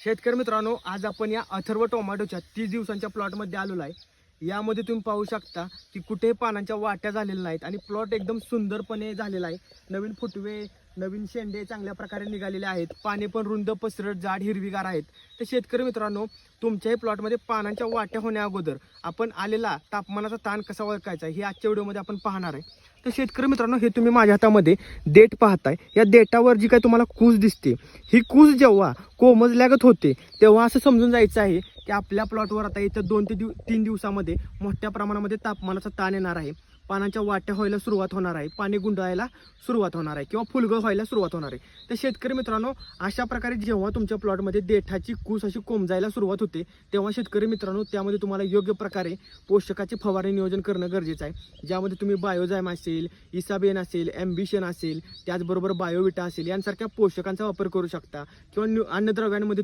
शेतकरी मित्रांनो, आज आपण या अथर्व टोमॅटोच्या 30 दिवसांच्या प्लॉटमध्ये आलेलो आहे। यामध्ये तुम्ही पाहू शकता की कुठेही पानांच्या वाट्या झालेल्या नाहीत आणि प्लॉट एकदम सुंदरपणे झालेला आहे। नवीन फुटवे, नवीन शेंडे चांगल्या प्रकारे निघालेले आहेत। पाने पण रुंद, पसरट, जाड, हिरवीगार आहेत। तर शेतकरी मित्रांनो, तुमच्याही प्लॉटमध्ये पानांच्या वाट्या होण्या अगोदर आपण आलेला तापमानाचा ताण कसा ओळखायचा हे आजच्या व्हिडिओमध्ये आपण पाहणार आहे। तर शेतकरी मित्रांनो, हे तुम्ही माझ्या हातामध्ये देठ पाहताय। या देठावर जी काही तुम्हाला कूस दिसते, ही कूस जेव्हा कोमजल्यागत होते तेव्हा असं समजून जायचं आहे की आपल्या प्लॉटवर आता इथं 2 ते 3 दिवसामध्ये मोठ्या प्रमाणामध्ये तापमानाचा ताण येणार आहे। पानांच्या वाट्या व्हायला सुरुवात होणार आहे, पाणी गुंडाळायला सुरुवात होणार आहे किंवा फुलगळ व्हायला सुरुवात होणार आहे। तर शेतकरी मित्रांनो, अशा प्रकारे जेव्हा तुमच्या प्लॉटमध्ये देठाची कूस अशी कोमजायला सुरुवात होते तेव्हा शेतकरी मित्रांनो, त्यामध्ये तुम्हाला योग्य प्रकारे पोषकाचे फवारणी नियोजन करणं गरजेचं आहे। ज्यामध्ये तुम्ही बायोझाइम असेल, इसाबेन असेल, ॲम्बिशन असेल, त्याचबरोबर बायोविटा असेल, यांसारख्या पोषकांचा वापर करू शकता किंवा अन्नद्रव्यांमध्ये